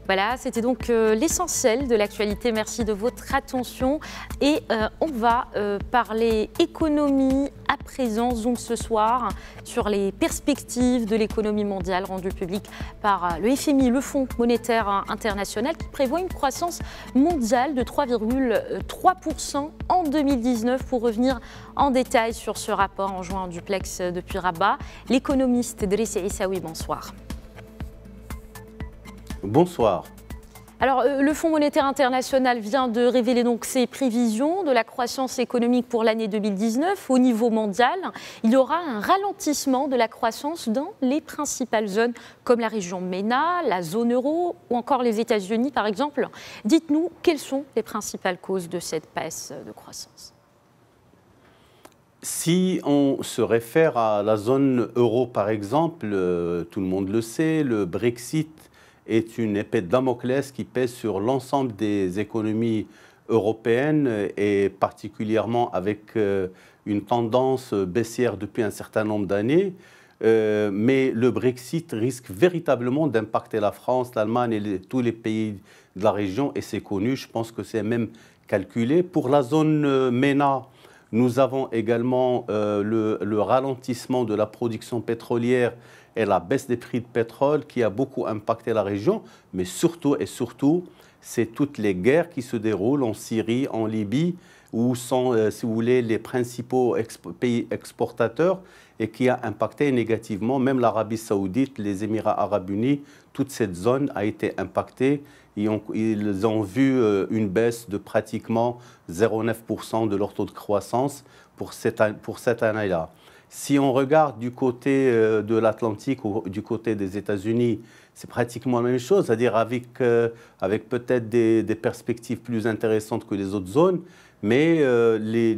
Voilà, c'était donc l'essentiel de l'actualité. Merci de votre attention. Et on va parler économie à présent, Zoom ce soir, sur les perspectives de l'économie mondiale rendues publiques par le FMI, le Fonds monétaire international, qui prévoit une croissance mondiale de 3,3% en 2019. Pour revenir en détail sur ce rapport, en joint en duplex depuis Rabat, l'économiste Driss Issaoui, bonsoir. Bonsoir. Alors, le Fonds monétaire international vient de révéler donc ses prévisions de la croissance économique pour l'année 2019 au niveau mondial. Il y aura un ralentissement de la croissance dans les principales zones comme la région MENA, la zone euro ou encore les États-Unis par exemple. Dites-nous, quelles sont les principales causes de cette baisse de croissance ? Si on se réfère à la zone euro par exemple, tout le monde le sait, le Brexit est une épée de Damoclès qui pèse sur l'ensemble des économies européennes et particulièrement avec une tendance baissière depuis un certain nombre d'années. Mais le Brexit risque véritablement d'impacter la France, l'Allemagne et tous les pays de la région, et c'est connu, je pense que c'est même calculé. Pour la zone MENA, nous avons également le ralentissement de la production pétrolière et la baisse des prix de pétrole qui a beaucoup impacté la région, mais surtout et surtout, c'est toutes les guerres qui se déroulent en Syrie, en Libye, où sont, si vous voulez, les principaux pays exportateurs et qui a impacté négativement, même l'Arabie Saoudite, les Émirats Arabes Unis, toute cette zone a été impactée. Ils ont vu une baisse de pratiquement 0,9% de leur taux de croissance pour cette année-là. Si on regarde du côté de l'Atlantique ou du côté des États-Unis, c'est pratiquement la même chose, c'est-à-dire avec peut-être des perspectives plus intéressantes que les autres zones, mais ce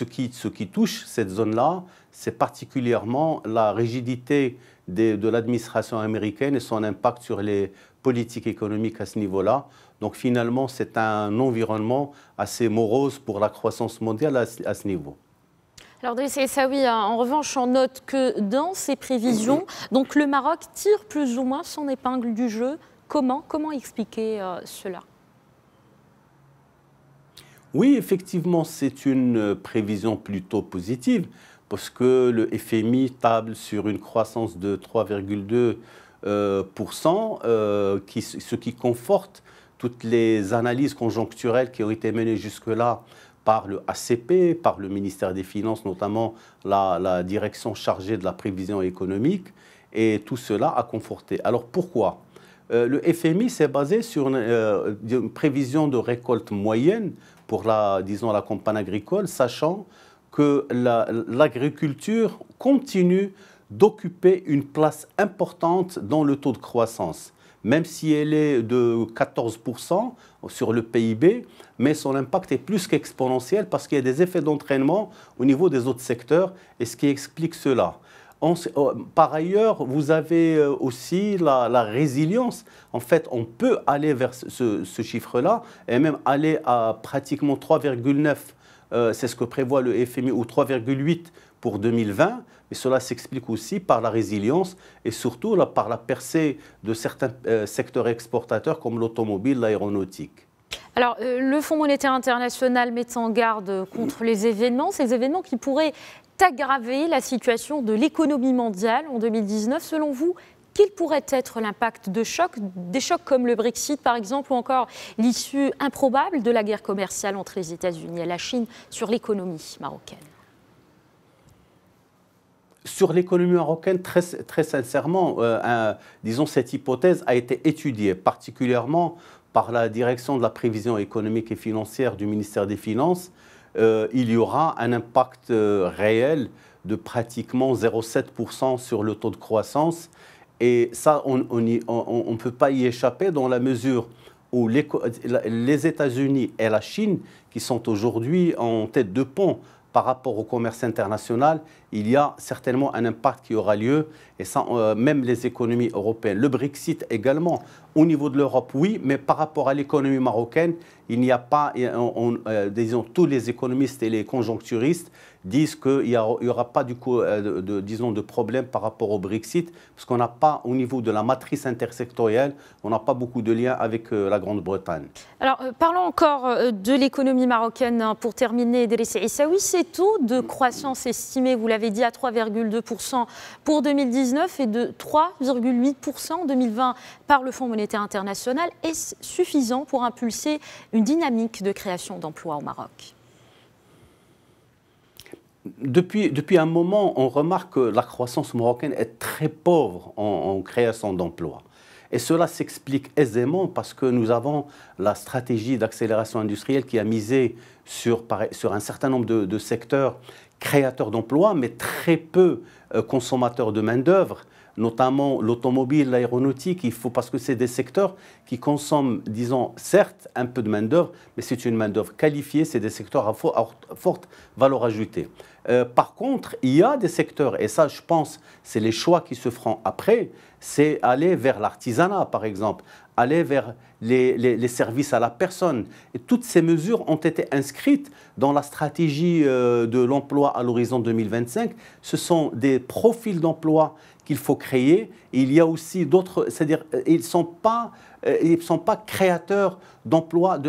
qui touche cette zone-là, c'est particulièrement la rigidité de l'administration américaine et son impact sur les politiques économiques à ce niveau-là. Donc finalement, c'est un environnement assez morose pour la croissance mondiale à ce niveau. Alors Driss Issaoui, en revanche, on note que dans ces prévisions, donc le Maroc tire plus ou moins son épingle du jeu. Comment expliquer cela ? Oui, effectivement, c'est une prévision plutôt positive parce que le FMI table sur une croissance de 3,2%, ce qui conforte toutes les analyses conjoncturelles qui ont été menées jusque-là par le ACP, par le ministère des Finances, notamment la direction chargée de la prévision économique, et tout cela a conforté. Alors pourquoi ? Le FMI s'est basé sur une prévision de récolte moyenne pour la campagne agricole, sachant que l'agriculture continue d'occuper une place importante dans le taux de croissance, même si elle est de 14% sur le PIB, mais son impact est plus qu'exponentiel parce qu'il y a des effets d'entraînement au niveau des autres secteurs, et ce qui explique cela. Par ailleurs, vous avez aussi la résilience. En fait, on peut aller vers ce chiffre-là et même aller à pratiquement 3,9, c'est ce que prévoit le FMI, ou 3,8 pour 2020. Mais cela s'explique aussi par la résilience et surtout par la percée de certains secteurs exportateurs comme l'automobile, l'aéronautique. Alors, le Fonds monétaire international met en garde contre ces événements qui pourraient aggraver la situation de l'économie mondiale en 2019. Selon vous, quel pourrait être l'impact des chocs comme le Brexit par exemple, ou encore l'issue improbable de la guerre commerciale entre les États-Unis et la Chine sur l'économie marocaine ? Sur l'économie marocaine, très sincèrement, disons, cette hypothèse a été étudiée, particulièrement par la direction de la prévision économique et financière du ministère des Finances. Il y aura un impact réel de pratiquement 0,7% sur le taux de croissance. Et ça, on ne peut pas y échapper dans la mesure où les États-Unis et la Chine, qui sont aujourd'hui en tête de pont par rapport au commerce international, il y a certainement un impact qui aura lieu, et ça, même les économies européennes. Le Brexit également, au niveau de l'Europe, oui, mais par rapport à l'économie marocaine, il n'y a pas, disons, tous les économistes et les conjoncturistes disent qu'il n'y aura pas du coup, disons, de problème par rapport au Brexit, parce qu'on n'a pas, au niveau de la matrice intersectorielle, on n'a pas beaucoup de liens avec la Grande-Bretagne. Alors, parlons encore de l'économie marocaine pour terminer, Idriss Issaoui. Ces taux de croissance estimés, vous l'avez dit, à 3,2% pour 2019 et de 3,8% en 2020 par le Fonds monétaire international, est suffisant pour impulser une dynamique de création d'emplois au Maroc? Depuis un moment, on remarque que la croissance marocaine est très pauvre en création d'emplois. Et cela s'explique aisément parce que nous avons la stratégie d'accélération industrielle qui a misé sur un certain nombre de secteurs créateurs d'emplois, mais très peu consommateurs de main-d'œuvre, notamment l'automobile, l'aéronautique, parce que c'est des secteurs qui consomment, disons, certes un peu de main-d'œuvre, mais c'est une main-d'œuvre qualifiée, c'est des secteurs à forte valeur ajoutée. Par contre, il y a des secteurs, et ça, je pense, c'est les choix qui se feront après, c'est aller vers l'artisanat, par exemple, aller vers les services à la personne. Et toutes ces mesures ont été inscrites dans la stratégie de l'emploi à l'horizon 2025. Ce sont des profils d'emploi qu'il faut créer. Et il y a aussi d'autres, c'est-à-dire ils ne sont pas créateurs d'emplois,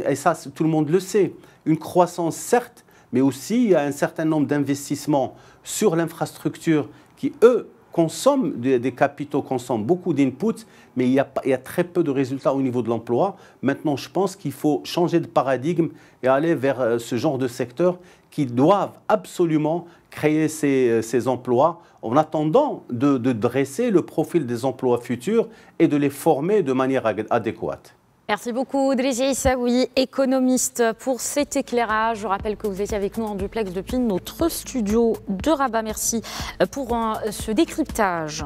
et ça tout le monde le sait. Une croissance certes, mais aussi il y a un certain nombre d'investissements sur l'infrastructure qui, eux, consomment des capitaux, consomment beaucoup d'inputs, mais il y a très peu de résultats au niveau de l'emploi. Maintenant, je pense qu'il faut changer de paradigme et aller vers ce genre de secteurs qui doivent absolument créer ces emplois en attendant de dresser le profil des emplois futurs et de les former de manière adéquate. Merci beaucoup, Idriss Issaoui, économiste, pour cet éclairage. Je rappelle que vous étiez avec nous en duplex depuis notre studio de Rabat. Merci pour ce décryptage.